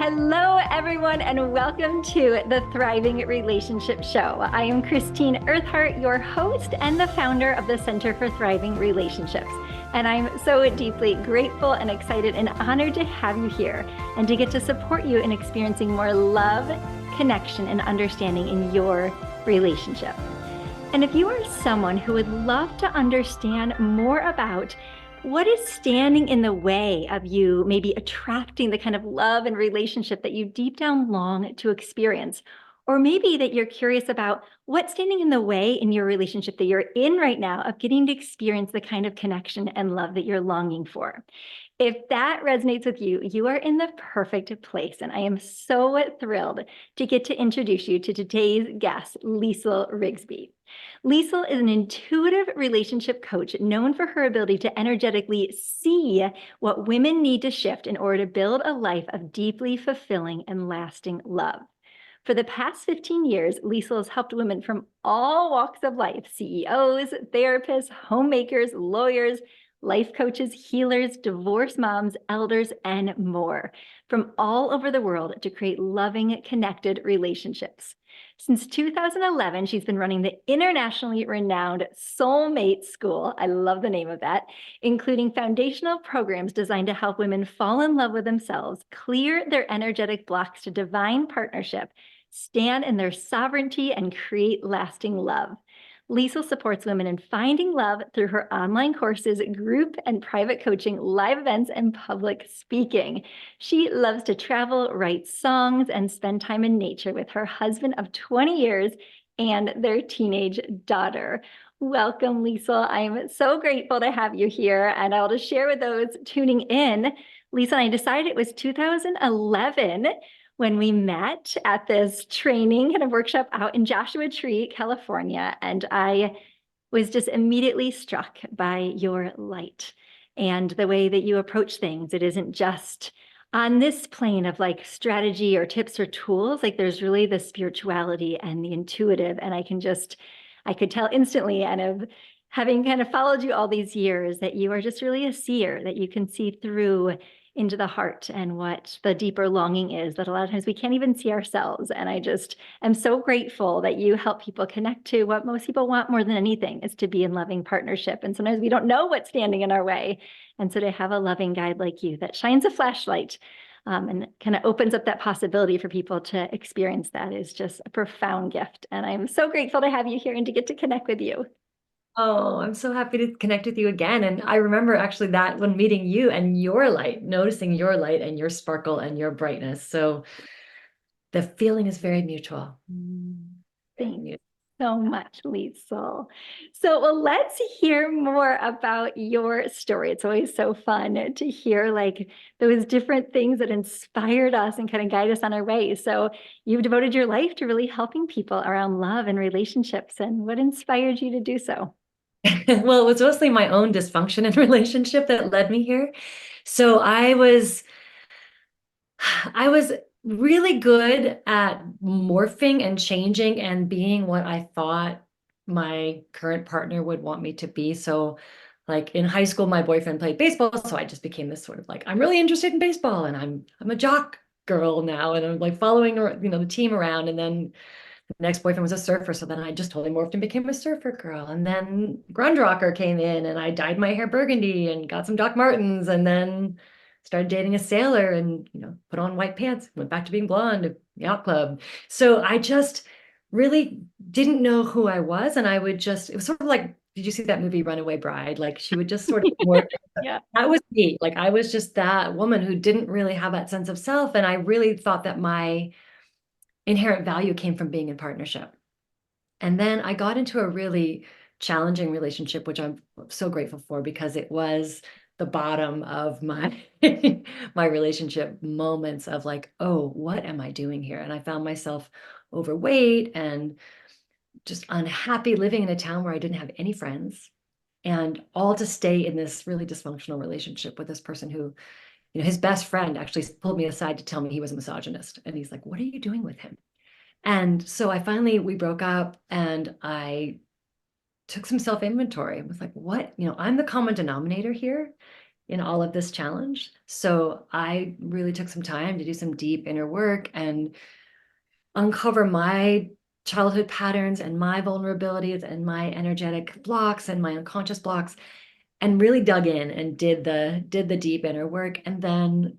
Hello, everyone, and welcome to the Thriving Relationship Show. I am Christine Eartheart, your host and the founder of the Center for Thriving Relationships. And I'm so deeply grateful and excited and honored to have you here and to get to support you in experiencing more love, connection, and understanding in your relationship. And if you are someone who would love to understand more about what is standing in the way of you maybe attracting the kind of love and relationship that you deep down long to experience? Or maybe that you're curious about what's standing in the way in your relationship that you're in right now of getting to experience the kind of connection and love that you're longing for. If that resonates with you, you are in the perfect place. And I am so thrilled to get to introduce you to today's guest, Liesel Rigsby. Liesel is an intuitive relationship coach known for her ability to energetically see what women need to shift in order to build a life of deeply fulfilling and lasting love. For the past 15 years, Liesel has helped women from all walks of life, CEOs, therapists, homemakers, lawyers, life coaches, healers, divorced moms, elders, and more from all over the world to create loving, connected relationships. Since 2011, she's been running the internationally renowned Soulmate School. I love the name of that, including foundational programs designed to help women fall in love with themselves, clear their energetic blocks to divine partnership, stand in their sovereignty, and create lasting love. Liesel supports women in finding love through her online courses, group and private coaching, live events, and public speaking. She loves to travel, write songs, and spend time in nature with her husband of 20 years and their teenage daughter. Welcome, Liesel. I'm so grateful to have you here, and I'll just share with those tuning in. Liesel and I decided it was 2011 when we met at this training kind of workshop out in Joshua Tree, California. And I was just immediately struck by your light and the way that you approach things. It isn't just on this plane of like strategy or tips or tools. Like there's really the spirituality and the intuitive. And I could tell instantly, and of having kind of followed you all these years, that you are just really a seer, that you can see through into the heart and what the deeper longing is that a lot of times we can't even see ourselves. And I just am so grateful that you help people connect to what most people want more than anything, is to be in loving partnership. And sometimes we don't know what's standing in our way. And so to have a loving guide like you that shines a flashlight and kind of opens up that possibility for people to experience that is just a profound gift. And I'm so grateful to have you here and to get to connect with you. Oh, I'm so happy to connect with you again. And I remember actually that when meeting you and your light, noticing your light and your sparkle and your brightness. So the feeling is very mutual. Thank you so much, Liesel. Well, let's hear more about your story. It's always so fun to hear like those different things that inspired us and kind of guide us on our way. So you've devoted your life to really helping people around love and relationships. And what inspired you to do so? Well, it was mostly my own dysfunction in relationship that led me here. So I was really good at morphing and changing and being what I thought my current partner would want me to be. So like in high school, my boyfriend played baseball, so I just became this sort of like, I'm really interested in baseball and I'm a jock girl now, and I'm like following the team around. And then the next boyfriend was a surfer, so then I just totally morphed and became a surfer girl. And then grunge rocker came in, and I dyed my hair burgundy and got some Doc Martens, and then started dating a sailor and put on white pants, went back to being blonde at yacht club. So I just really didn't know who I was, and it was sort of like, did you see that movie Runaway Bride? Like she would just sort of morph. Yeah. That was me. Like I was just that woman who didn't really have that sense of self, and I really thought that my inherent value came from being in partnership. And then I got into a really challenging relationship, which I'm so grateful for, because it was the bottom of my my relationship moments of like, oh, what am I doing here? And I found myself overweight and just unhappy living in a town where I didn't have any friends, and all to stay in this really dysfunctional relationship with this person who, his best friend actually pulled me aside to tell me he was a misogynist. And he's like, what are you doing with him? And so we broke up, and I took some self-inventory. I was like, what? I'm the common denominator here. in all of this challenge. So I really took some time to do some deep inner work and uncover my childhood patterns and my vulnerabilities and my energetic blocks and my unconscious blocks, and really dug in and did the deep inner work, and then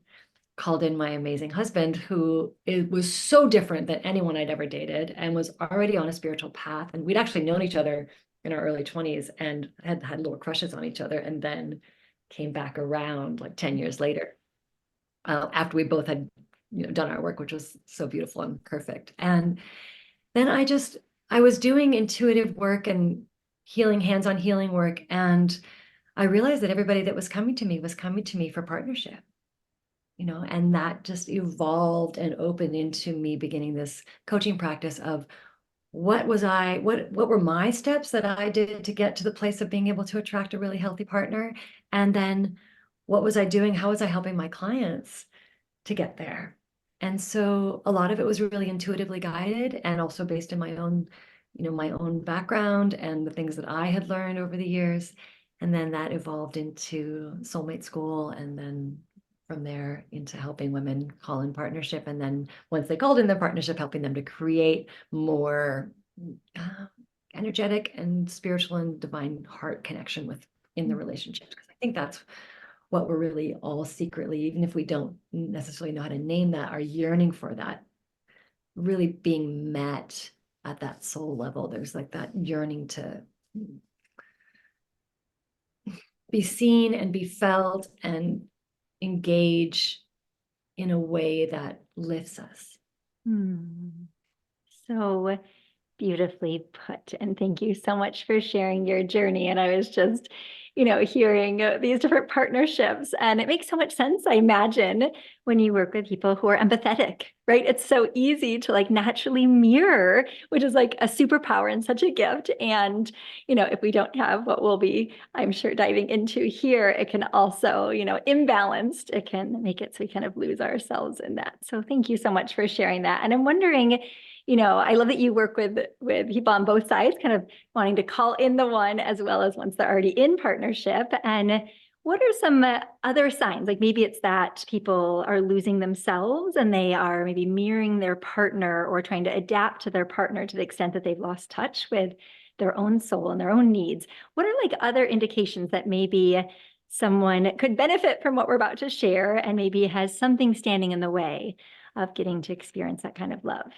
called in my amazing husband, who was so different than anyone I'd ever dated and was already on a spiritual path. And we'd actually known each other in our early 20s and had little crushes on each other, and then came back around like 10 years later, after we both had done our work, which was so beautiful and perfect. And then I was doing intuitive work and healing, hands-on healing work, and I realized that everybody that was coming to me for partnership, and that just evolved and opened into me beginning this coaching practice of what were my steps that I did to get to the place of being able to attract a really healthy partner? And then what was I doing? How was I helping my clients to get there? And so a lot of it was really intuitively guided and also based in my own background and the things that I had learned over the years. And then that evolved into Soulmate School, and then from there into helping women call in partnership. And then once they called in their partnership, helping them to create more energetic and spiritual and divine heart connection in the relationships. Because I think that's what we're really all secretly, even if we don't necessarily know how to name that, are yearning for, that really being met at that soul level. There's like that yearning to be seen and be felt and engage in a way that lifts us. So beautifully put. And thank you so much for sharing your journey. And I was just, hearing these different partnerships. And it makes so much sense, I imagine, when you work with people who are empathetic, right? It's so easy to like naturally mirror, which is like a superpower and such a gift. And, if we don't have what we'll be, I'm sure, diving into here, it can also, imbalanced, it can make it so we kind of lose ourselves in that. So thank you so much for sharing that. And I'm wondering, I love that you work with people on both sides, kind of wanting to call in the one as well as once they're already in partnership. And what are some other signs? Like maybe it's that people are losing themselves and they are maybe mirroring their partner or trying to adapt to their partner to the extent that they've lost touch with their own soul and their own needs. What are like other indications that maybe someone could benefit from what we're about to share and maybe has something standing in the way of getting to experience that kind of love?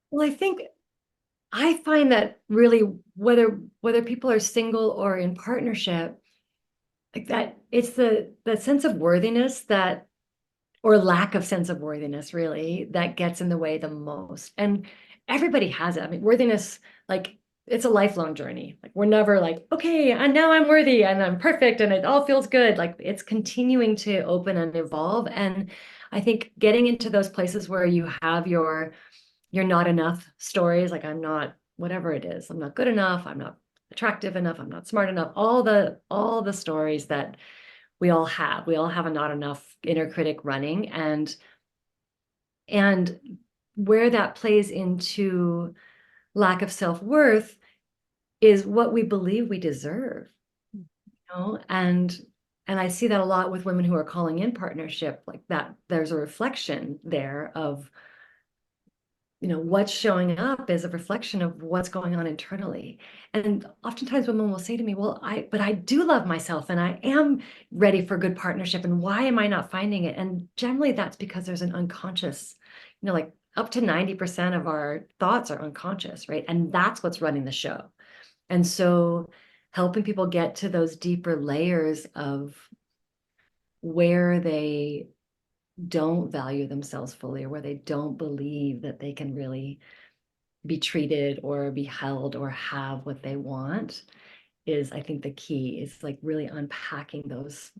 Well, I find that really whether people are single or in partnership, like that, it's the sense of worthiness that, or lack of sense of worthiness, really, that gets in the way the most. And everybody has it. I mean, worthiness, like, it's a lifelong journey. Like, we're never like, okay, and now I'm worthy and I'm perfect and it all feels good. Like, it's continuing to open and evolve. And I think getting into those places where you have your you're not enough stories, like I'm not, whatever it is, I'm not good enough, I'm not attractive enough, I'm not smart enough, all the stories that we all have a not enough inner critic running, and where that plays into lack of self-worth is what we believe we deserve, and I see that a lot with women who are calling in partnership, like that there's a reflection there of what's showing up is a reflection of what's going on internally. And oftentimes women will say to me, well, but I do love myself and I am ready for good partnership. And why am I not finding it? And generally that's because there's an unconscious, like up to 90% of our thoughts are unconscious, right? And that's what's running the show. And so helping people get to those deeper layers of where they don't value themselves fully, or where they don't believe that they can really be treated or be held or have what they want, is, I think, the key is like really unpacking those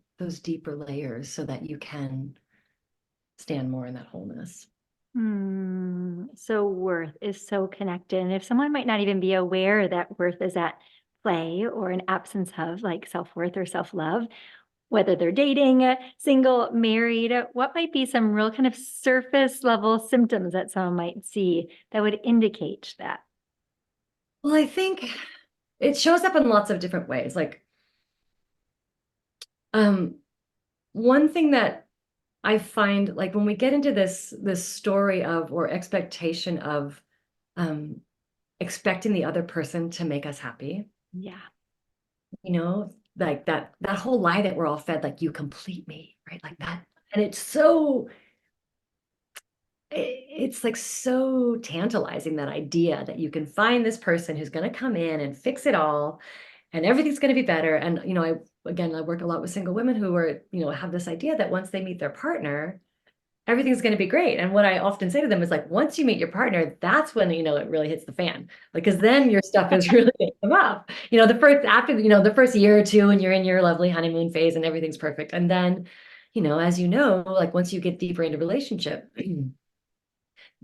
deeper layers so that you can stand more in that wholeness. So worth is so connected. And if someone might not even be aware that worth is at play or an absence of like self-worth or self-love, whether they're dating, single, married, what might be some real kind of surface level symptoms that someone might see that would indicate that? Well, I think it shows up in lots of different ways. Like, one thing that I find, like when we get into this story of, or expectation of, um, expecting the other person to make us happy, Yeah. like that whole lie that we're all fed, like you complete me, right? Like that. And it's so it's like so tantalizing, that idea that you can find this person who's going to come in and fix it all and everything's going to be better. And I work a lot with single women who are, have this idea that once they meet their partner, everything's going to be great. And what I often say to them is like, once you meet your partner, that's when, it really hits the fan. Like, because then your stuff is really going to come up. The first year or two, and you're in your lovely honeymoon phase and everything's perfect. And then, as like once you get deeper into relationship,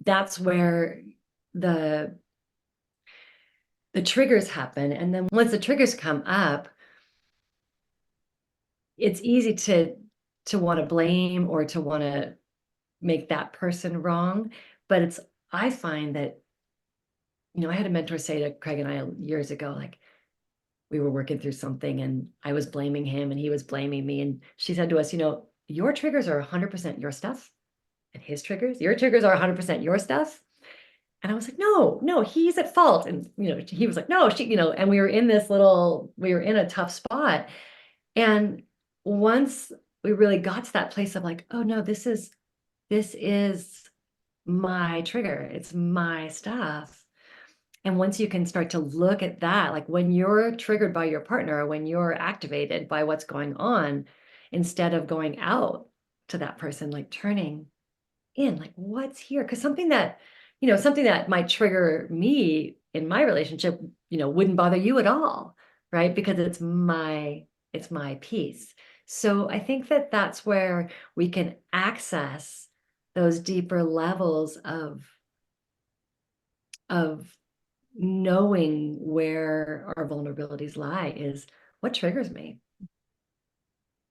that's where the the triggers happen. And then once the triggers come up, it's easy to want to blame or to want to make that person wrong. But I find that, I had a mentor say to Craig and I years ago, like we were working through something and I was blaming him and he was blaming me. And she said to us, your triggers are 100% your stuff, and your triggers are 100% your stuff. And I was like, no, no, he's at fault. And, he was like, no, and we were in a tough spot. And once we really got to that place of like, oh no, this is my trigger. It's my stuff. And once you can start to look at that, like when you're triggered by your partner, or when you're activated by what's going on, instead of going out to that person, like turning in, like what's here? Because something that might trigger me in my relationship, wouldn't bother you at all, right? Because it's my piece. So I think that that's where we can access those deeper levels of knowing where our vulnerabilities lie, is what triggers me.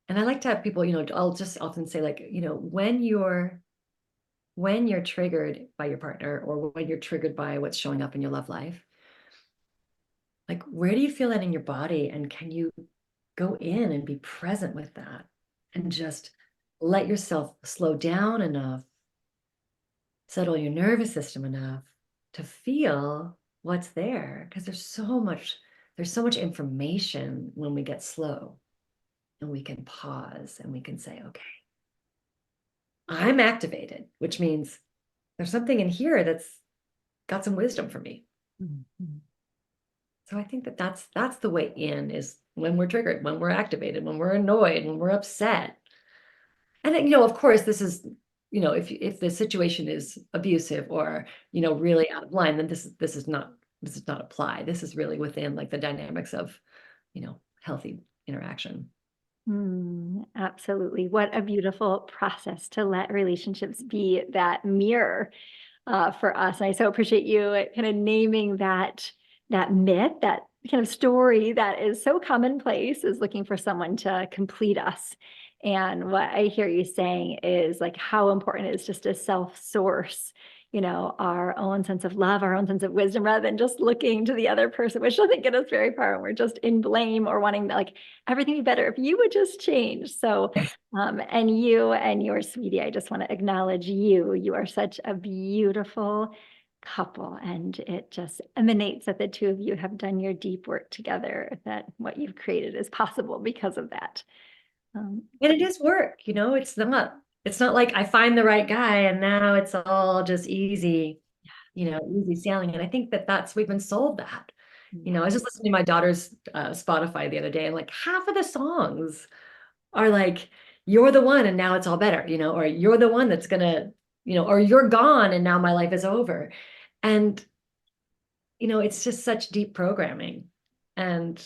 And I like to have people, I'll just often say, like, when you're triggered by your partner, or when you're triggered by what's showing up in your love life, like where do you feel that in your body? And can you go in and be present with that and just let yourself slow down enough, settle your nervous system enough to feel what's there? Because there's so much information when we get slow and we can pause and we can say, okay, I'm activated, which means there's something in here that's got some wisdom for me. Mhm. So I think that that's the way in, is when we're triggered, when we're activated, when we're annoyed, when we're upset. And then, of course, this is, if the situation is abusive or, really out of line, then this is not apply. This is really within like the dynamics of, healthy interaction. Absolutely. What a beautiful process to let relationships be that mirror for us. And I so appreciate you kind of naming that myth, that kind of story that is so commonplace, is looking for someone to complete us. And what I hear you saying is like how important it is just to self-source, our own sense of love, our own sense of wisdom, rather than just looking to the other person, which doesn't get us very far. And we're just in blame or wanting to, like, everything be better if you would just change. So and you and your sweetie, I just want to acknowledge you. You are such a beautiful couple, and it just emanates that the two of you have done your deep work together, that what you've created is possible because of that. And it is work, it's not like I find the right guy and now it's all just easy, easy sailing. And I think that we've been sold that. I was just listening to my daughter's Spotify the other day, and like half of the songs are like, you're the one and now it's all better, or you're the one that's gonna, or you're gone and now my life is over. And, it's just such deep programming. And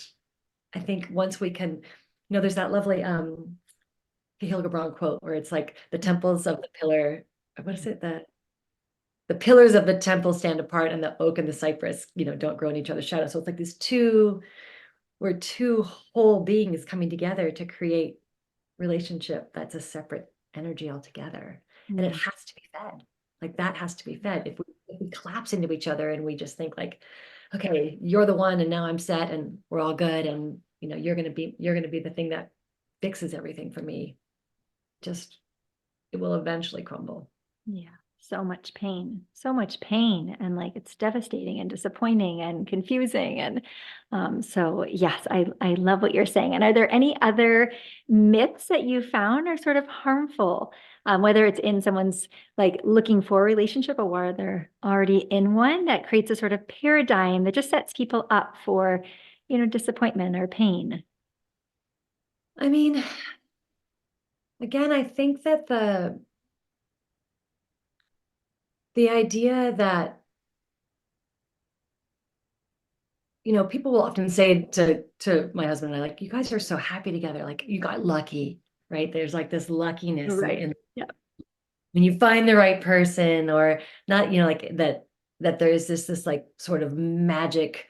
I think once we can, there's that lovely Hildebrand quote where it's like the temples of the pillar, what is it? The pillars of the temple stand apart and the oak and the cypress, don't grow in each other's shadow. So it's like we're two whole beings coming together to create relationship that's a separate energy altogether. And it has to be fed. Like that has to be fed. If we collapse into each other and we just think like, okay, you're the one and now I'm set and we're all good, and you're gonna be the thing that fixes everything for me. just, it will eventually crumble. Yeah. So much pain, so much pain. And like it's devastating and disappointing and confusing. And so, yes, I love what you're saying. And are there any other myths that you found are sort of harmful, whether it's in someone's like looking for a relationship or whether they're already in one that creates a sort of paradigm that just sets people up for, disappointment or pain? I mean, again, I think that the idea that, people will often say to my husband and I, like, you guys are so happy together, like you got lucky, right? There's like this luckiness Right. in Yeah. when you find the right person, or not, like that there's this like sort of magic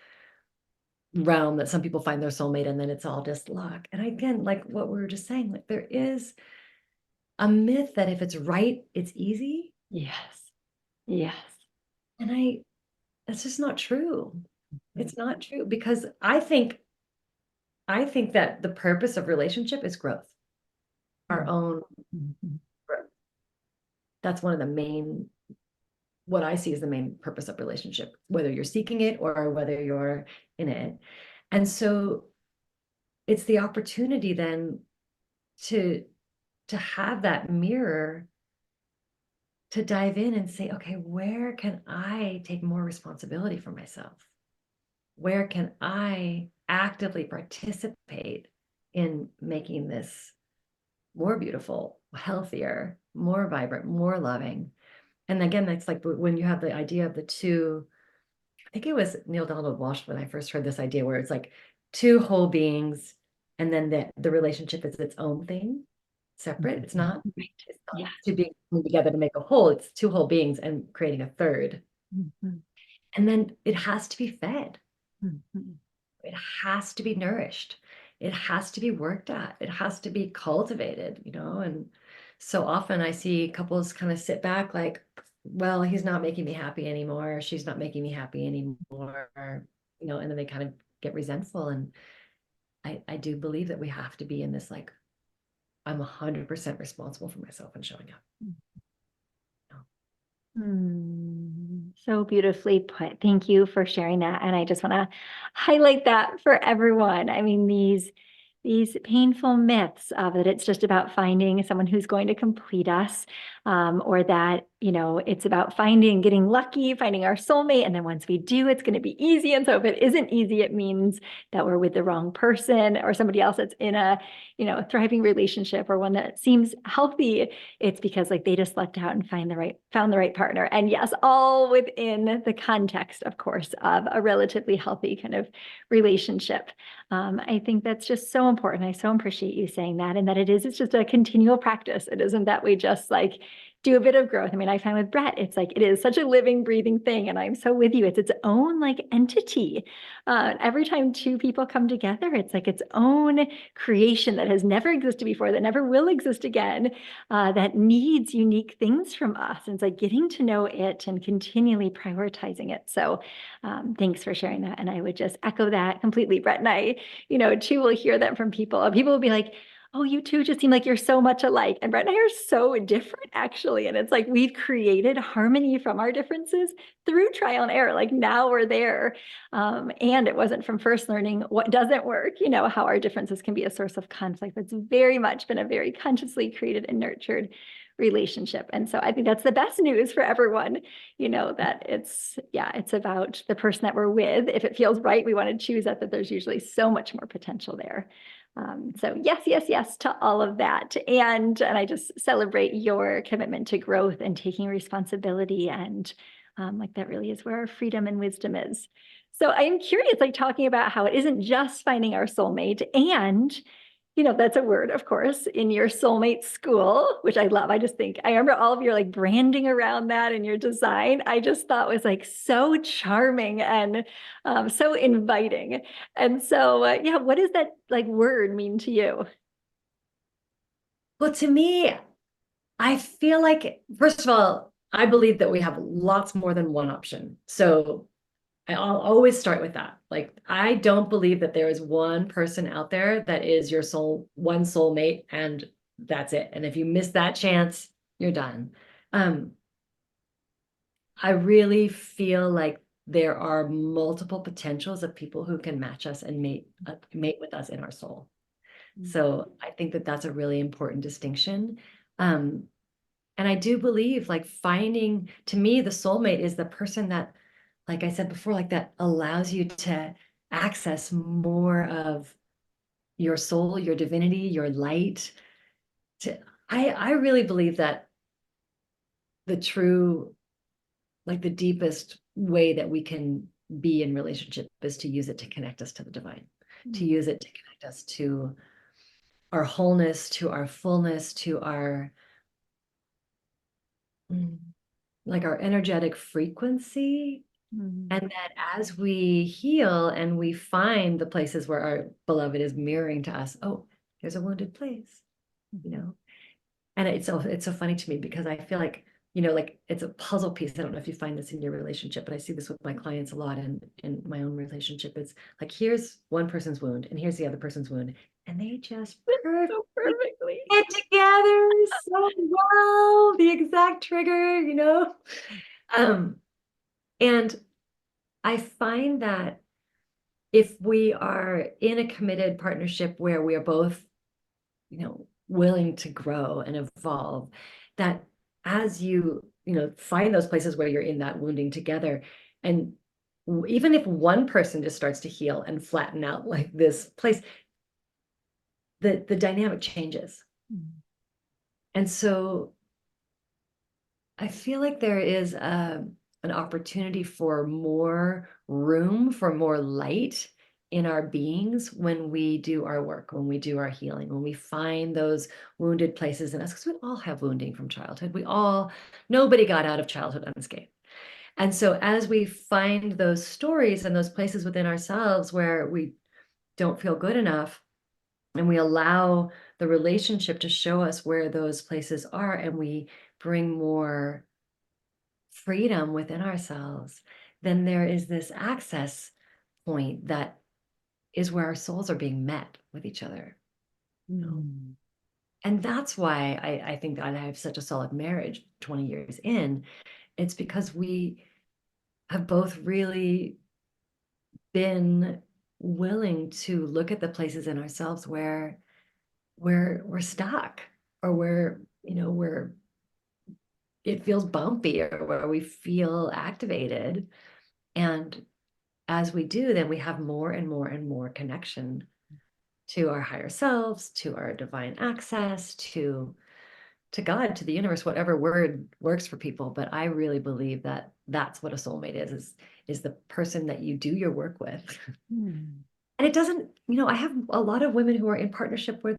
realm that some people find their soulmate and then it's all just luck. And again, like what we were just saying, like there is a myth that if it's right, it's easy. Yes. Yes. And that's just not true. It's not true, because I think that the purpose of relationship is growth, our own Mhm. growth. That's one of the main, what I see as the main purpose of relationship, whether you're seeking it or whether you're in it. And so it's the opportunity then to have that mirror, to dive in and say, okay, where can I take more responsibility for myself? Where can I actively participate in making this more beautiful, healthier, more vibrant, more loving? And again, that's like when you have the idea of the two, I think it was Neil Donald Walsh when I first heard this idea, where it's like two whole beings, and then the relationship is its own thing, separate. It's not, Right. it's not Yeah. two beings coming together to make a whole. It's two whole beings and creating a third. Mhm. And then it has to be fed. Mhm. It has to be nourished. It has to be worked at. It has to be cultivated, and so often I see couples kind of sit back like, well, he's not making me happy anymore. She's not making me happy anymore, and then they kind of get resentful. And I do believe that we have to be in this, like, I'm 100% responsible for myself and showing up. So beautifully put. Thank you for sharing that. And I just want to highlight that for everyone. I mean, these painful myths of that it's just about finding someone who's going to complete us, or that, it's about getting lucky, finding our soulmate. And then once we do, it's going to be easy. And so if it isn't easy, it means that we're with the wrong person or somebody else that's in a thriving relationship or one that seems healthy. It's because like they just lucked out and found the right partner. And yes, all within the context, of course, of a relatively healthy kind of relationship. I think that's just so important. I so appreciate you saying that, and that it's just a continual practice. It isn't that we just like do a bit of growth. I mean, I find with Brett, it's like it is such a living, breathing thing. And I'm so with you. It's its own like entity. Every time two people come together, it's like its own creation that has never existed before, that never will exist again, that needs unique things from us. And it's like getting to know it and continually prioritizing it. So thanks for sharing that. And I would just echo that completely. Brett and I, too, will hear that from people. People will be like, oh, you two just seem like you're so much alike. And Brett and I are so different, actually. And it's like we've created harmony from our differences through trial and error. Like now we're there. And it wasn't from first learning what doesn't work, how our differences can be a source of conflict. It's very much been a very consciously created and nurtured relationship. And so I think that's the best news for everyone, that it's about the person that we're with. If it feels right, we want to choose that there's usually so much more potential there. So yes, yes, yes to all of that. And I just celebrate your commitment to growth and taking responsibility. And like that really is where our freedom and wisdom is. So I am curious, like talking about how it isn't just finding our soulmate, and that's a word, of course, in your Soulmate School, which I love. I just think I remember all of your like branding around that and your design. I just thought was like so charming and so inviting. And so, yeah, what does that like word mean to you? Well, to me, I feel like, first of all, I believe that we have lots more than one option. So I'll always start with that. Like, I don't believe that there is one person out there that is your one soulmate, and that's it. And if you miss that chance, you're done. Um, I really feel like there are multiple potentials of people who can match us and mate with us in our soul. So I think that that's a really important distinction. Um, and I do believe like finding, to me, the soulmate is the person that, like I said before, like that allows you to access more of your soul, your divinity, your light. To, I really believe that the true, like the deepest way that we can be in relationship is to use it to connect us to the divine, to use it to connect us to our wholeness, to our fullness, to our like our energetic frequency. And that as we heal and we find the places where our beloved is mirroring to us, oh, there's a wounded place, you know. And it's so funny to me because I feel like, like it's a puzzle piece. I don't know if you find this in your relationship, but I see this with my clients a lot and in my own relationship. It's like here's one person's wound and here's the other person's wound. And they just So perfectly get together so well, the exact trigger, Um, and I find that if we are in a committed partnership where we are both, willing to grow and evolve, that as find those places where you're in that wounding together, and even if one person just starts to heal and flatten out like this place, the dynamic changes. And so I feel like there is an opportunity for more room, for more light in our beings when we do our work, when we do our healing, when we find those wounded places in us, because we all have wounding from childhood. Nobody got out of childhood unscathed. And so as we find those stories and those places within ourselves where we don't feel good enough, and we allow the relationship to show us where those places are, and we bring more freedom within ourselves, then there is this access point that is where our souls are being met with each other. And that's why I think that I have such a solid marriage 20 years in. It's because we have both really been willing to look at the places in ourselves where we're stuck, or where it feels bumpy, or where we feel activated. And as we do, then we have more and more and more connection to our higher selves, to our divine access, to God, to the universe, whatever word works for people. But I really believe that that's what a soulmate is the person that you do your work with. And it doesn't, I have a lot of women who are in partnership where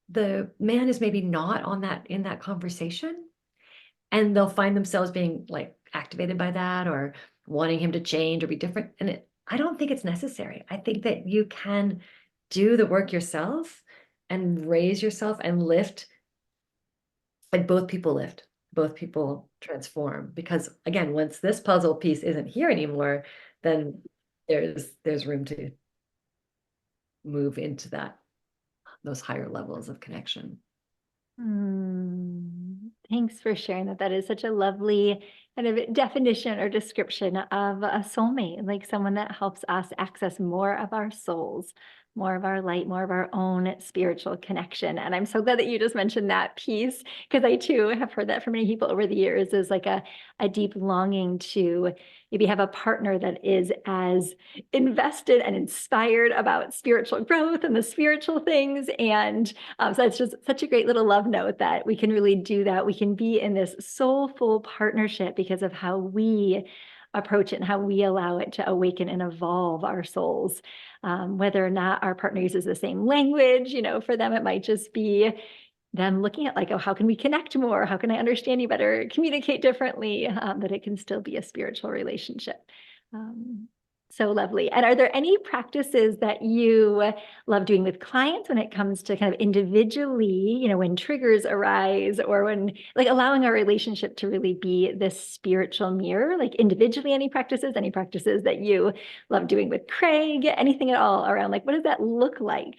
the man is maybe not in that conversation, and they'll find themselves being like activated by that, or wanting him to change or be different. And I don't think it's necessary. I think that you can do the work yourself and raise yourself and lift, like both people transform. Because again, once this puzzle piece isn't here anymore, then there's room to move into those higher levels of connection. Thanks for sharing that. That is such a lovely kind of definition or description of a soulmate, like someone that helps us access more of our souls, more of our light, more of our own spiritual connection. And I'm so glad that you just mentioned that piece, because I too have heard that from many people over the years, is like a deep longing to maybe have a partner that is as invested and inspired about spiritual growth and the spiritual things. And so it's just such a great little love note that we can really do that. We can be in this soulful partnership because of how we approach it and how we allow it to awaken and evolve our souls. Whether or not our partner uses the same language, for them, it might just be them looking at like, oh, how can we connect more? How can I understand you better, communicate differently, that it can still be a spiritual relationship. So lovely. And are there any practices that you love doing with clients when it comes to kind of individually, when triggers arise, or when like allowing our relationship to really be this spiritual mirror, like individually, any practices that you love doing with Craig, anything at all around like, what does that look like?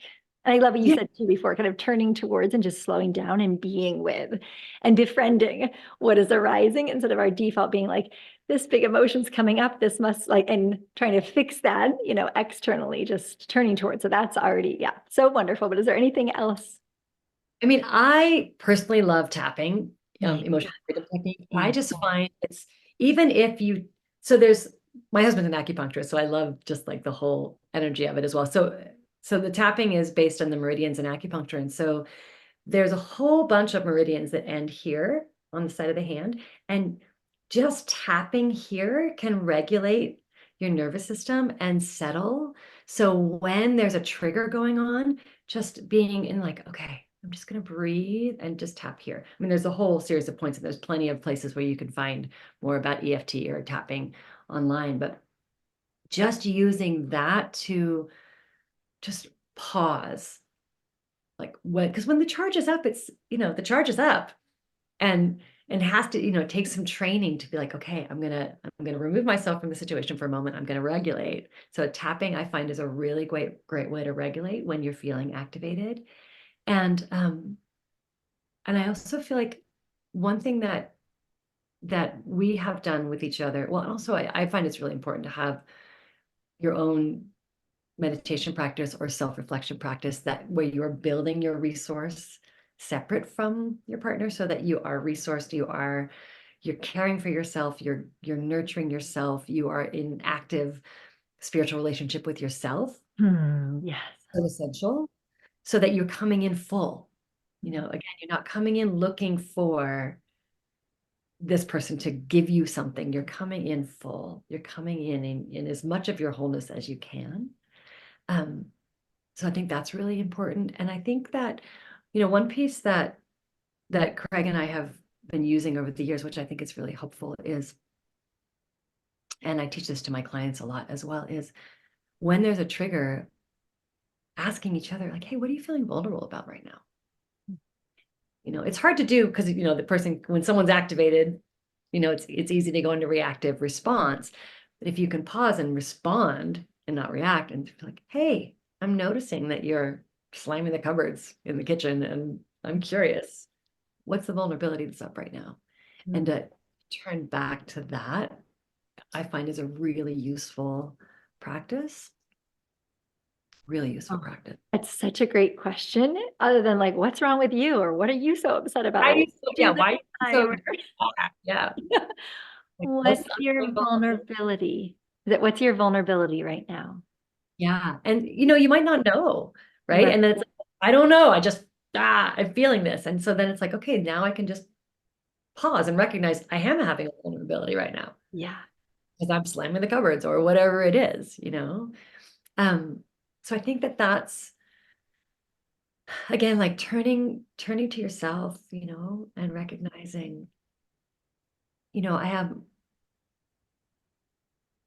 And I love what you Yeah. said too before, kind of turning towards and just slowing down and being with and befriending what is arising instead of our default being like, this big emotion's coming up, this must like, and trying to fix that, externally, just turning towards. So that's already, yeah, so wonderful. But is there anything else? I mean, I personally love tapping, Yeah. emotional freedom technique. I Yeah. just find it's even if you, so there's my husband's an acupuncturist, so I love just like the whole energy of it as well. So the tapping is based on the meridians in acupuncture. And so there's a whole bunch of meridians that end here on the side of the hand. And just tapping here can regulate your nervous system and settle. So when there's a trigger going on, just being in like, okay, I'm just going to breathe and just tap here. I mean, there's a whole series of points, and there's plenty of places where you can find more about EFT or tapping online, but just using that to just pause. Like because when the charge is up, it's, the charge is up, and has to, take some training to be like, okay, I'm gonna remove myself from the situation for a moment. I'm gonna regulate. So tapping, I find, is a really great way to regulate when you're feeling activated. And I also feel like one thing that we have done with each other, well, and also I find it's really important to have your own meditation practice or self-reflection practice that where you're building your resource separate from your partner, so that you are resourced, you're caring for yourself, you're nurturing yourself, you are in active spiritual relationship with yourself. Yes. So essential, so that you're coming in full. Again, you're not coming in looking for this person to give you something. You're coming in full. You're coming in as much of your wholeness as you can. So I think that's really important. And I think that, one piece that Craig and I have been using over the years, which I think is really helpful, is, and I teach this to my clients a lot as well, is when there's a trigger, asking each other, like, hey, what are you feeling vulnerable about right now? It's hard to do because, the person, when someone's activated, it's easy to go into reactive response. But if you can pause and respond and not react and be like, hey, I'm noticing that you're slamming the cupboards in the kitchen, and I'm curious, what's the vulnerability that's up right now? And to turn back to that, I find, is a really useful practice. Really useful Oh, practice. that's such a great question. Other than like, what's wrong with you, or what are you so upset about, or what do you do Why this so time? yeah. Like most What's your vulnerable. vulnerability? What's your vulnerability right now? Yeah. And you might not know, right? Right. And then it's like, I don't know. I'm feeling this. And so then it's like, okay, now I can just pause and recognize I am having a vulnerability right now Yeah. because I'm slamming the cupboards or whatever it is. Um, so I think that's again, like turning to yourself, and recognizing, I have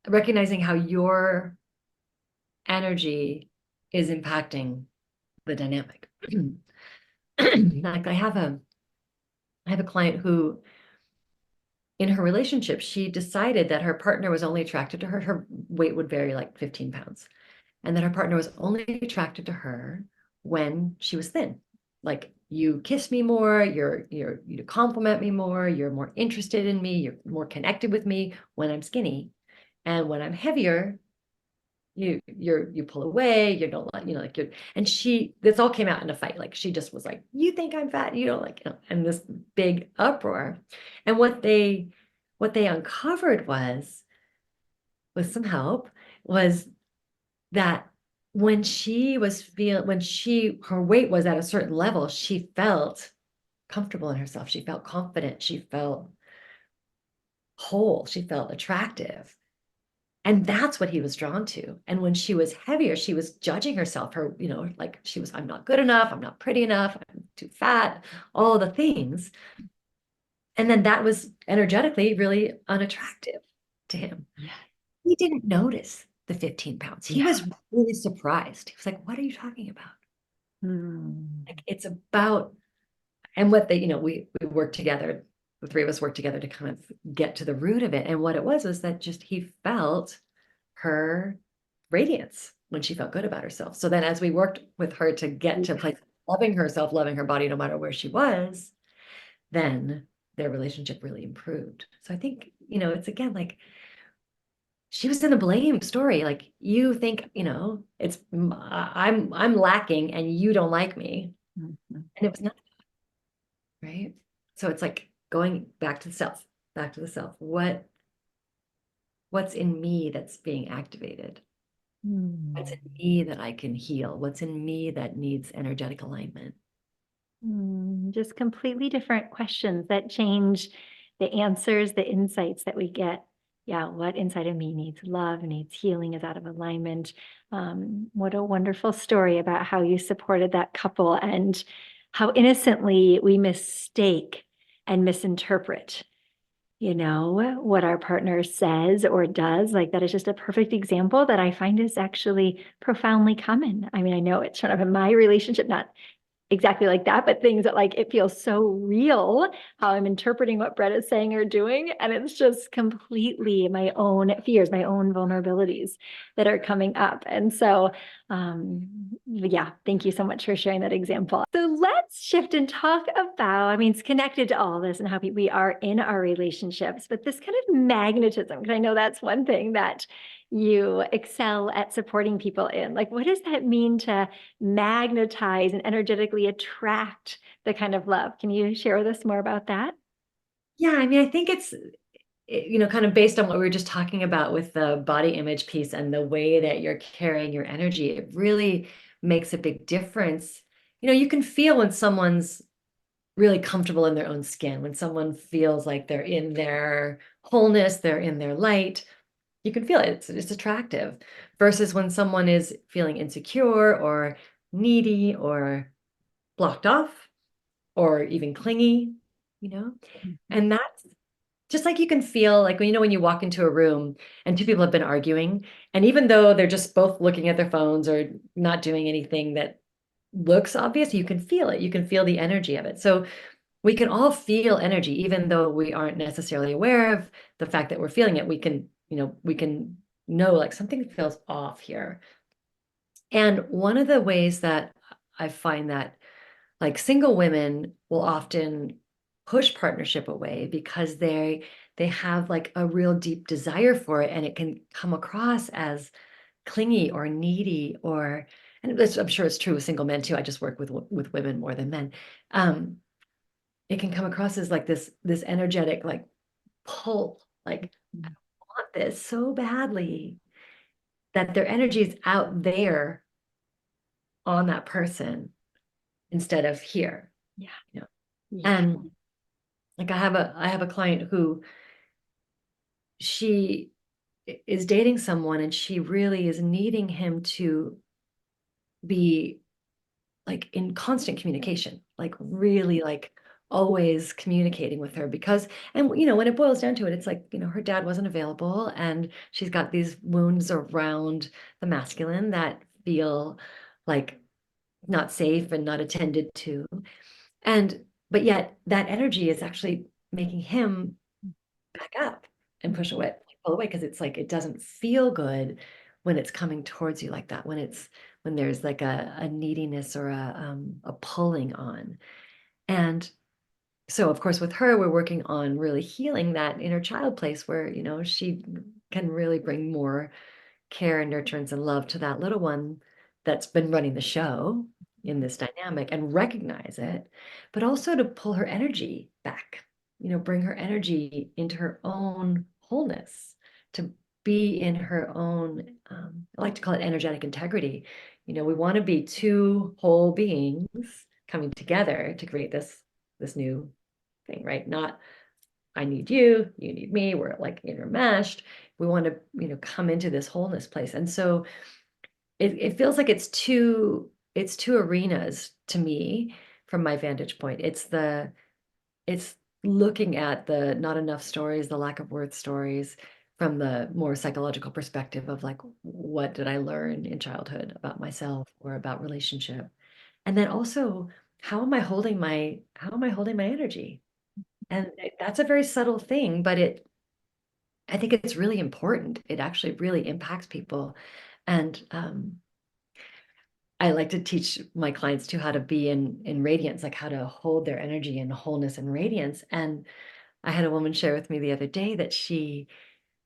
recognizing how your energy is impacting the dynamic. Like I have a client who, in her relationship, she decided that her partner was only attracted to her. Her weight would vary like 15 pounds, and that her partner was only attracted to her when she was thin. Like, you kiss me more, you compliment me more, you're more interested in me, you're more connected with me when I'm skinny, and when I'm heavier, you pull away, you don't like, like you're, and this all came out in a fight. Like, she just was like, you think I'm fat, you don't like, and this big uproar. And what they uncovered was, with some help, was that when her weight was at a certain level, she felt comfortable in herself, she felt confident, she felt whole, she felt attractive. And that's what he was drawn to. And when she was heavier, she was judging herself, like she was, I'm not good enough, I'm not pretty enough, I'm too fat, all of the things. And then that was energetically really unattractive to him. Yeah. He didn't notice the 15 pounds. He Yeah. was really surprised. He was like, what are you talking about? Like, it's about, and what we worked together, the three of us worked together to kind of get to the root of it. And what it was that just he felt her radiance. when she felt good about herself. So then as we worked with her to get to a place of loving herself, loving her body, no matter where she was, then their relationship really improved. So I think, it's again, like she was in the blame story. Like you think, I'm lacking and you don't like me. Mhm. And it was not, right? So it's like going back to the self, back to the self. What's in me that's being activated? What's in me that I can heal? What's in me that needs energetic alignment? Just completely different questions that change the answers, the insights that we get. Yeah, what inside of me needs love, needs healing, is out of alignment. What a wonderful story about how you supported that couple and how innocently we mistake and misinterpret, what our partner says or does. Like that is just a perfect example that I find is actually profoundly common. I mean, I know it's sort of in my relationship, not exactly like that, but things that like it feels so real how I'm interpreting what Brett is saying or doing. And it's just completely my own fears, my own vulnerabilities that are coming up. And so, yeah, thank you so much for sharing that example. So let's shift and talk about, I mean, it's connected to all this and how we are in our relationships, but this kind of magnetism, because I know that's one thing that you excel at supporting people in. Like, what does that mean to magnetize and energetically attract the kind of love? Can you share with us more about that? Yeah, I mean, I think it's, kind of based on what we were just talking about with the body image piece and the way that you're carrying your energy, it really makes a big difference. You can feel when someone's really comfortable in their own skin, when someone feels like they're in their wholeness, they're in their light. You can feel it. It's attractive versus when someone is feeling insecure or needy or blocked off or even clingy, you know? And that's just like you can feel like when you walk into a room and two people have been arguing, and even though they're just both looking at their phones or not doing anything that looks obvious, you can feel it. You can feel the energy of it. So we can all feel energy, even though we aren't necessarily aware of the fact that we're feeling it. We can know like something feels off here. And one of the ways that I find that like single women will often push partnership away because they have like a real deep desire for it, and it can come across as clingy or needy, or and I'm sure it's true with single men too. I just work with women more than men. It can come across as like this energetic like pull, like I want this so badly that their energy is out there on that person instead of here. Yeah. you know Yeah. and like I have a client who she is dating someone, and she really is needing him to be like in constant communication, like really like always communicating with her because, and when it boils down to it, it's like, her dad wasn't available and she's got these wounds around the masculine that feel like not safe and not attended to. And but yet that energy is actually making him back up and pull away, because it's like it doesn't feel good when it's coming towards you like that, when there's like a neediness or a pulling on. And so of course with her, we're working on really healing that inner child place where she can really bring more care and nurturance and love to that little one that's been running the show in this dynamic, and recognize it, but also to pull her energy back, bring her energy into her own wholeness, to be in her own, I like to call it energetic integrity. We want to be two whole beings coming together to create this new thing, right? Not I need you, you need me, we're like intermeshed. We want to, come into this wholeness place. And so it feels like it's two arenas to me from my vantage point. It's looking at the not enough stories, the lack of worth stories from the more psychological perspective of like, what did I learn in childhood about myself or about relationship? And then also, how am I holding my energy? And that's a very subtle thing, but I think it's really important. It actually really impacts people And I like to teach my clients too how to be in radiance, like how to hold their energy in wholeness and radiance. And I had a woman share with me the other day that she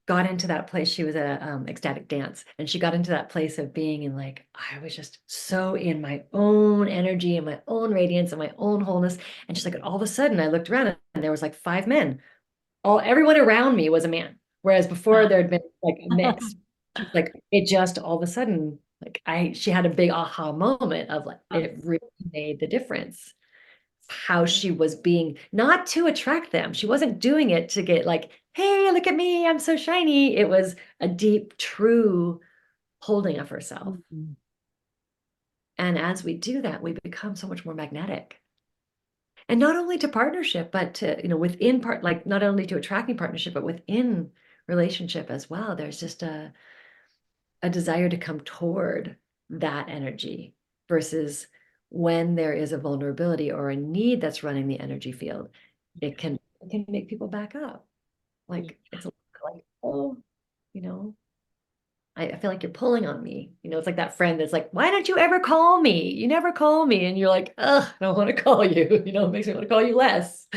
got into that place. She was a ecstatic dance, and she got into that place of being in, like, I was just so in my own energy and my own radiance and my own wholeness. And she's like, all of a sudden I looked around and there was like 5 men. Everyone around me was a man. Whereas before there had been like a mix. She's like, it just all of a sudden, like she had a big aha moment of like, it really made the difference how she was being, not to attract them. She wasn't doing it to get like, hey, look at me, I'm so shiny. It was a deep, true holding of herself. Mhm. And as we do that, we become so much more magnetic. And not only to partnership, but to, within like not only to attracting partnership, but within relationship as well. There's just a desire to come toward that energy versus when there is a vulnerability or a need that's running the energy field, it can make people back up. Like it's like, oh, you know, I feel like you're pulling on me. It's like that friend that's like, why don't you ever call me? You never call me. And you're like, ugh, I don't want to call you. It makes me want to call you less.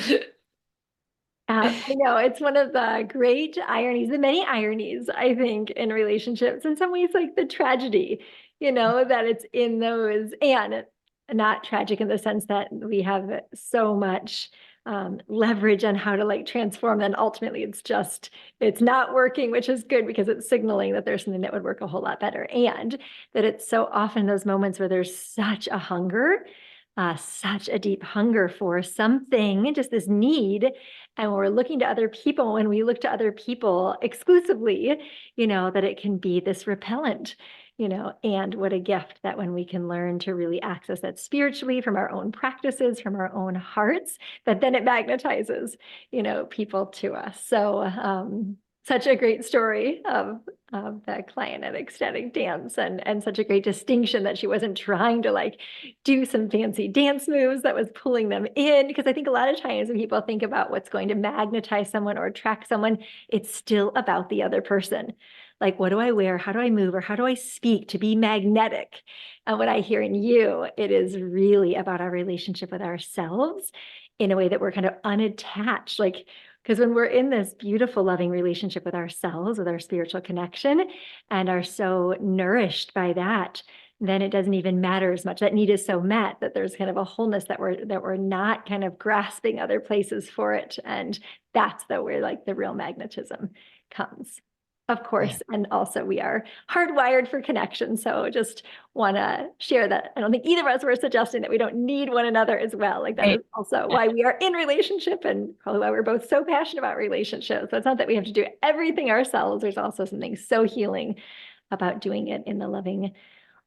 I know it's one of the great ironies, the many ironies, I think, in relationships. In some ways, like the tragedy, that it's in those, and not tragic in the sense that we have so much leverage on how to like transform. And ultimately, it's not working, which is good because it's signaling that there's something that would work a whole lot better. And that it's so often those moments where there's such a deep hunger for something, just this need, and we're looking to other people, when we look to other people exclusively, that it can be this repellent, and what a gift that when we can learn to really access that spiritually from our own practices, from our own hearts, that then it magnetizes, people to us. So, such a great story of that client at ecstatic dance, and such a great distinction that she wasn't trying to like do some fancy dance moves that was pulling them in, because I think a lot of times when people think about what's going to magnetize someone or attract someone, it's still about the other person. Like, what do I wear? How do I move? Or how do I speak to be magnetic? And what I hear in you, it is really about our relationship with ourselves in a way that we're kind of unattached. Like, because when we're in this beautiful, loving relationship with ourselves, with our spiritual connection, and are so nourished by that, then it doesn't even matter as much. That need is so met that there's kind of a wholeness that we're not kind of grasping other places for it. And that's where like the real magnetism comes. Of Yeah. course, and also we are hardwired for connection. So just want to share that. I don't think either of us were suggesting that we don't need one another as well. Like that Right. is also why we are in relationship, and probably why we're both so passionate about relationships. So it's not that we have to do everything ourselves. There's also something so healing about doing it in the loving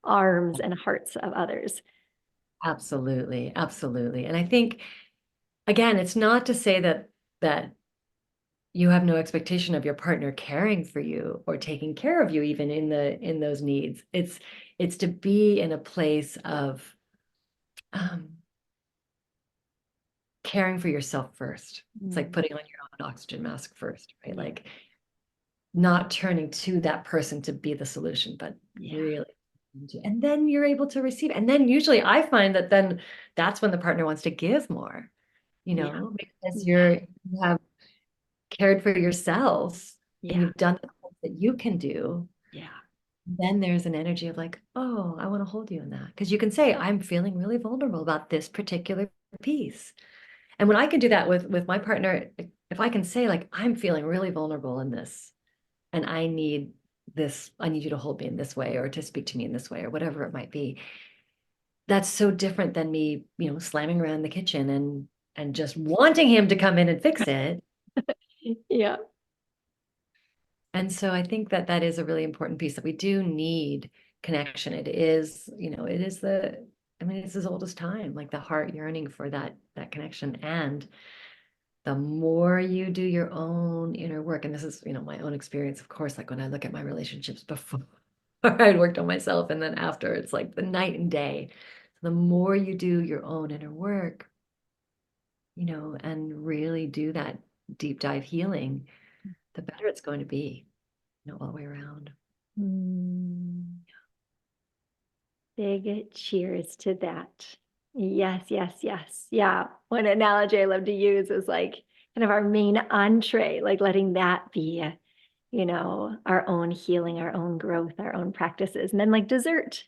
arms and hearts of others. Absolutely. Absolutely. And I think, again, it's not to say that you have no expectation of your partner caring for you or taking care of you even in those needs. It's to be in a place of um, caring for yourself first. It's like Mm. putting on your own oxygen mask first, right? Yeah. Like not turning to that person to be the solution, but Yeah. really, and then you're able to receive. And then usually I find that then that's when the partner wants to give more, Yeah. because Yeah. you have cared for yourselves and Yeah. you've done the things that you can do. Yeah. Then there's an energy of like, oh, I want to hold you in that. Because you can say, I'm feeling really vulnerable about this particular piece. And when I can do that with my partner, if I can say, like, I'm feeling really vulnerable in this, and I need this, I need you to hold me in this way, or to speak to me in this way, or whatever it might be. That's so different than me, slamming around the kitchen and just wanting him to come in and fix it. Yeah. And so I think that that is a really important piece, that we do need connection. It is, it's as old as time, like the heart yearning for that connection. And the more you do your own inner work, and this is, my own experience, of course, like when I look at my relationships before I'd worked on myself, and then after, it's like the night and day. So the more you do your own inner work, and really do that deep dive healing, the better it's going to be, all the way around. Mm. Big cheers to that. Yes, yes, yes. Yeah. One analogy I love to use is like kind of our main entree, like letting that be, our own healing, our own growth, our own practices. And then like dessert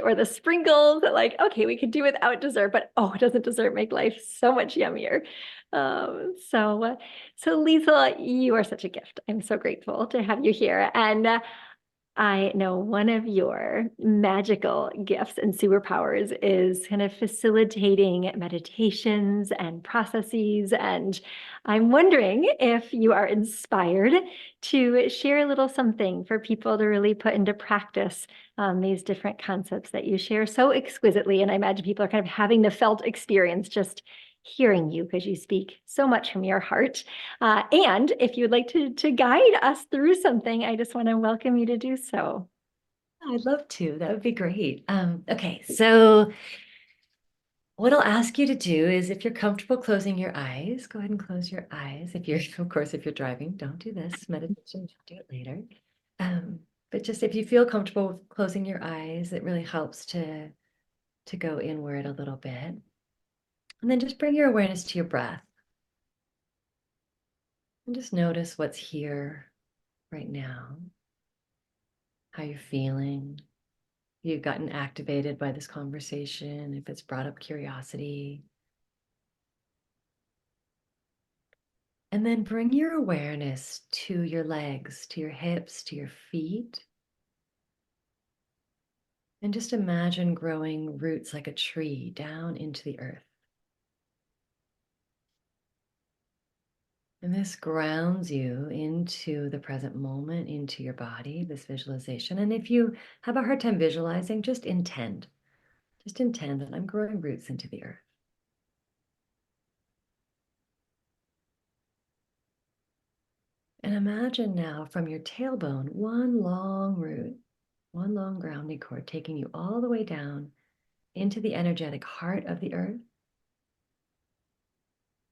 or the sprinkles that like, okay, we could do without dessert, but oh, doesn't dessert make life so much yummier? So Liesel, you are such a gift. I'm so grateful to have you here. And I know one of your magical gifts and superpowers is kind of facilitating meditations and processes. And I'm wondering if you are inspired to share a little something for people to really put into practice these different concepts that you share so exquisitely. And I imagine people are kind of having the felt experience just hearing you because you speak so much from your heart. And if you'd like to guide us through something, I just want to welcome you to do so. I'd love to. That would be great. Okay, so what I'll ask you to do is if you're comfortable closing your eyes, go ahead and close your eyes. If you're, of course, if you're driving, don't do this meditation, do it later. But just if you feel comfortable with closing your eyes, it really helps to go inward a little bit. And then just bring your awareness to your breath. And just notice what's here right now, how you're feeling. If you've gotten activated by this conversation, if it's brought up curiosity. And then bring your awareness to your legs, to your hips, to your feet. And just imagine growing roots like a tree down into the earth. And this grounds you into the present moment, into your body, this visualization. And if you have a hard time visualizing, just intend. Just intend that I'm growing roots into the earth. And imagine now from your tailbone, one long root, one long grounding cord taking you all the way down into the energetic heart of the earth.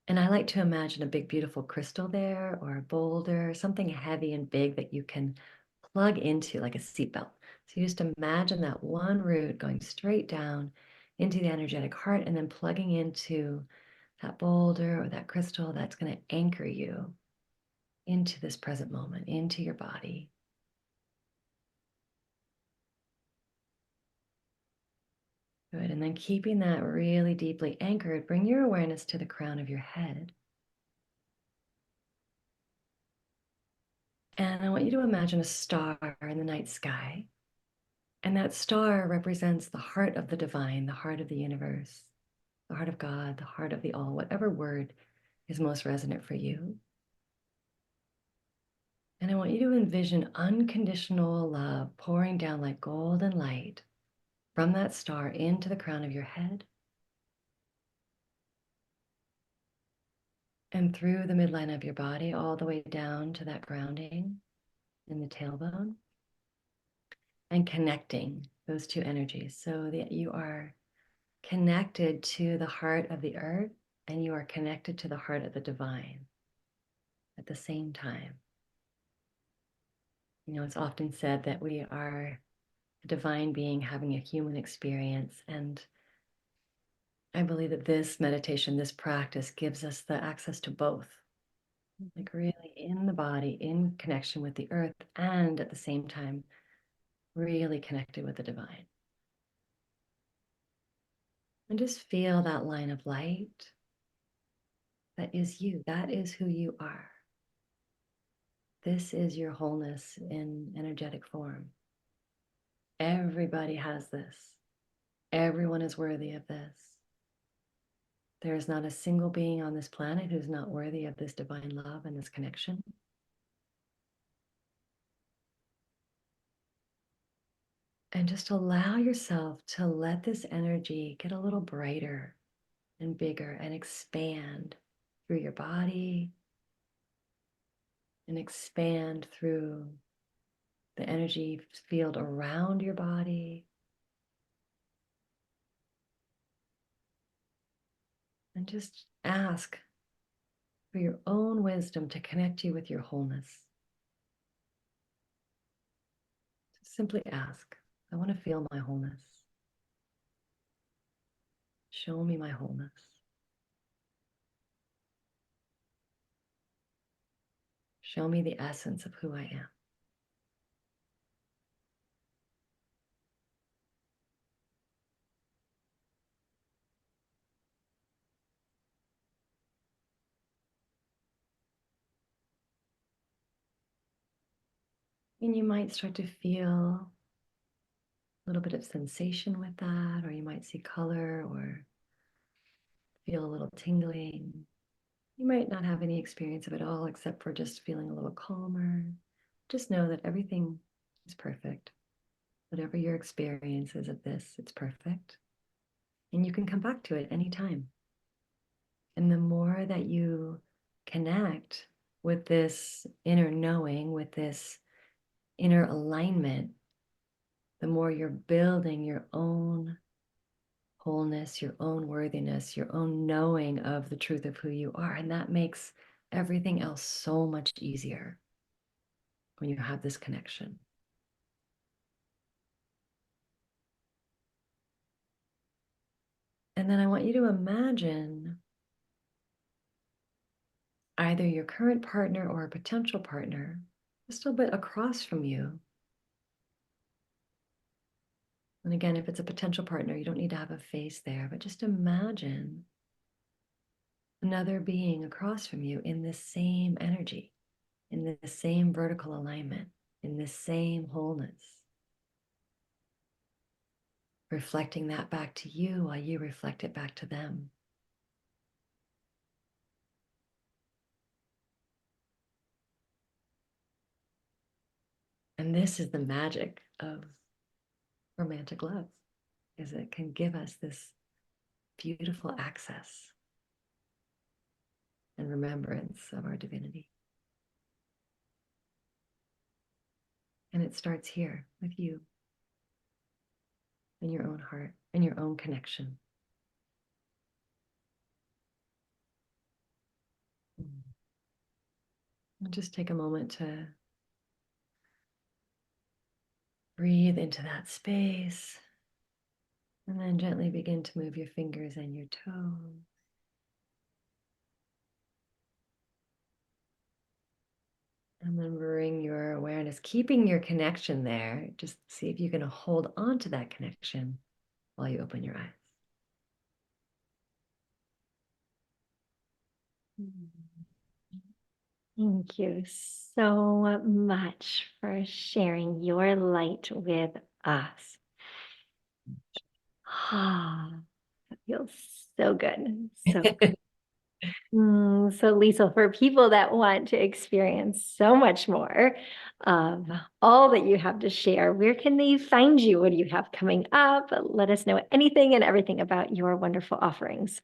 And I like to imagine a big, beautiful crystal there or a boulder, something heavy and big that you can plug into like a seatbelt. So you just imagine that one root going straight down into the energetic heart and then plugging into that boulder or that crystal that's going to anchor you into this present moment, into your body. Good. And then keeping that really deeply anchored, bring your awareness to the crown of your head. And I want you to imagine a star in the night sky. And that star represents the heart of the divine, the heart of the universe, the heart of God, the heart of the all, whatever word is most resonant for you. And I want you to envision unconditional love pouring down like golden light from that star into the crown of your head and through the midline of your body, all the way down to that grounding in the tailbone, and connecting those two energies so that you are connected to the heart of the earth and you are connected to the heart of the divine at the same time. You know, it's often said that we are a divine being having a human experience. And I believe that this meditation, this practice gives us the access to both, like really in the body, in connection with the earth, and at the same time, really connected with the divine. And just feel that line of light. That is you. That is who you are. This is your wholeness in energetic form. Everybody has this. Everyone is worthy of this. There is not a single being on this planet who's not worthy of this divine love and this connection. And just allow yourself to let this energy get a little brighter and bigger and expand through your body and expand through the energy field around your body. And just ask for your own wisdom to connect you with your wholeness. Just simply ask, I want to feel my wholeness. Show me my wholeness. Show me the essence of who I am. And you might start to feel a little bit of sensation with that, or you might see color or feel a little tingling. You might not have any experience of it all except for just feeling a little calmer. Just know that everything is perfect. Whatever your experience is of this, it's perfect. And you can come back to it anytime. And the more that you connect with this inner knowing, with this inner alignment, the more you're building your own wholeness, your own worthiness, your own knowing of the truth of who you are. And that makes everything else so much easier when you have this connection. And then I want you to imagine either your current partner or a potential partner just a bit across from you. And again, if it's a potential partner, you don't need to have a face there, but just imagine another being across from you in this same energy, in this same vertical alignment, in this same wholeness. Reflecting that back to you while you reflect it back to them. And this is the magic of romantic love, is it can give us this beautiful access and remembrance of our divinity. And it starts here with you in your own heart and your own connection. And just take a moment to breathe into that space and then gently begin to move your fingers and your toes. And then bring your awareness, keeping your connection there. Just see if you can hold on to that connection while you open your eyes. Thank you so much for sharing your light with us. Ah, that feels so good. So so Liesel, for people that want to experience so much more of all that you have to share, where can they find you? What do you have coming up? Let us know anything and everything about your wonderful offerings.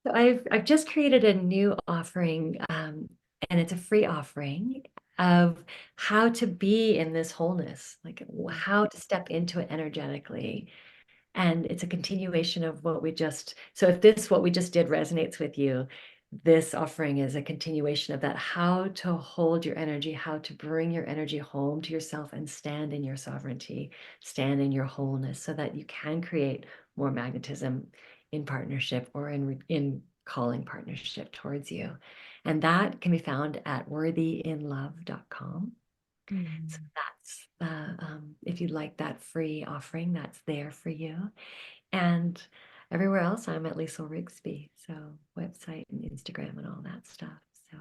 So I've just created a new offering, and it's a free offering of how to be in this wholeness, like how to step into it energetically. And it's a continuation of what we just, so if this, what we just did resonates with you, this offering is a continuation of that, how to hold your energy, how to bring your energy home to yourself and stand in your sovereignty, stand in your wholeness so that you can create more magnetism in partnership or in calling partnership towards you. And that can be found at worthyinlove.com. So that's if you'd like that free offering, that's there for you. And everywhere else, I'm at Liesel Rigsby. So website and Instagram and all that stuff. So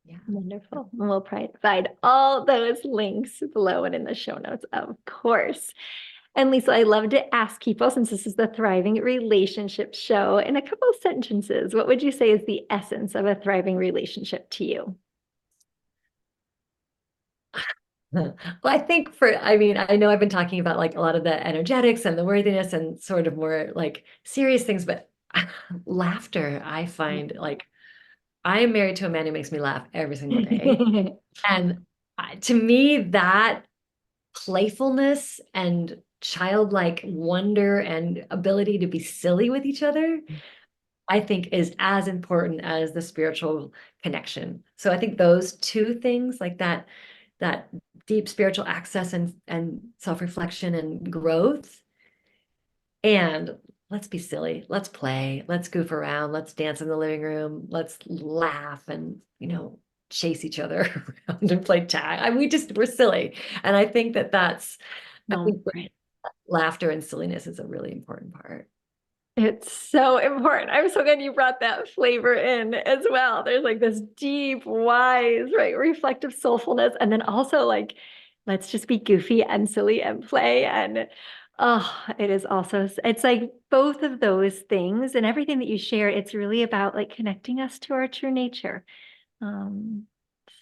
yeah. Wonderful. And we'll provide all those links below and in the show notes, of course. And Liesel, I love to ask people, since this is the Thriving Relationship Show, in a couple of sentences, what would you say is the essence of a thriving relationship to you? Well, I think I know I've been talking about like a lot of the energetics and the worthiness and sort of more like serious things, but laughter, I find like I am married to a man who makes me laugh every single day. And to me, that playfulness and childlike wonder and ability to be silly with each other, I think is as important as the spiritual connection. So I think those two things, like that deep spiritual access and self-reflection and growth, and let's be silly, let's play, let's goof around, let's dance in the living room, let's laugh and, chase each other around and play tag. We're silly. And I think I No, think right. laughter and silliness is a really important part. It's so important. I'm so glad you brought that flavor in as well. There's like this deep, wise, right, reflective soulfulness. And then also like, let's just be goofy and silly and play. And oh, it is also, it's like both of those things and everything that you share, it's really about like connecting us to our true nature. Um,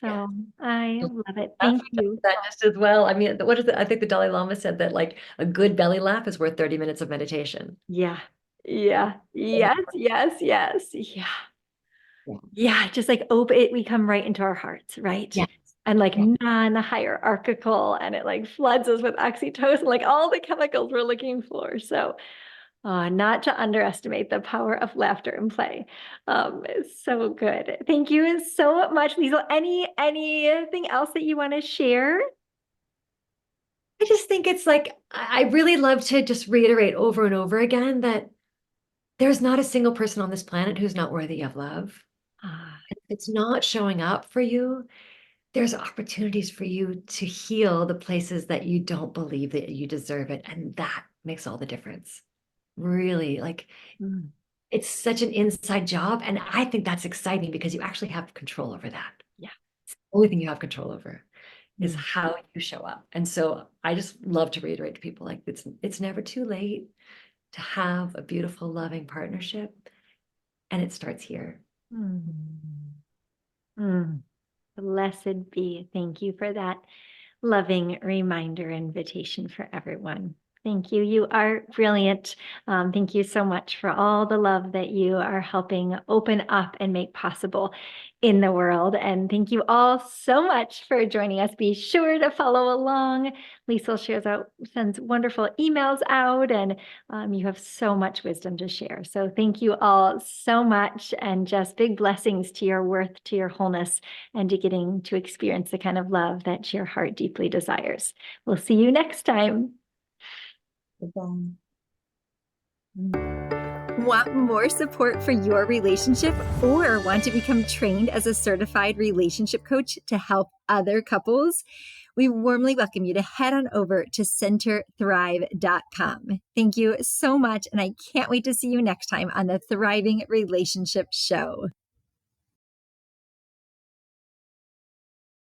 Yeah. so I love it. Laugh Thank you. that just as well. I mean, what is it? I think the Dalai Lama said that like a good belly laugh is worth 30 minutes of meditation. Yeah. Yeah. Yes. Yes. Yes. Yeah. Yeah. Yeah, just like open it, we come right into our hearts, right? Yeah. And like Yeah. non-hierarchical, and it like floods us with oxytocin, like all the chemicals we're looking for. So, not to underestimate the power of laughter and play. It's so good. Thank you so much, Liesel. Anything else that you want to share? I just think it's like, I really love to just reiterate over and over again that there's not a single person on this planet who's not worthy of love. Ah, If it's not showing up for you, there's opportunities for you to heal the places that you don't believe that you deserve it. And that makes all the difference. Really, like mm, it's such an inside job. And I think that's exciting because you actually have control over that. yeah. Only thing you have control over is Mm, how you show up. And so I just love to reiterate to people like it's never too late to have a beautiful, loving partnership. And it starts here. mm, mm. Blessed be. Thank you for that loving reminder invitation for everyone. Thank you. You are brilliant. Thank you so much for all the love that you are helping open up and make possible in the world. And thank you all so much for joining us. Be sure to follow along. Liesel sends wonderful emails out, and you have so much wisdom to share. So thank you all so much, and just big blessings to your worth, to your wholeness, and to getting to experience the kind of love that your heart deeply desires. We'll see you next time. Goodbye. Want more support for your relationship, or want to become trained as a certified relationship coach to help other couples? We warmly welcome you to head on over to centerthrive.com. Thank you so much, and I can't wait to see you next time on the Thriving Relationship Show.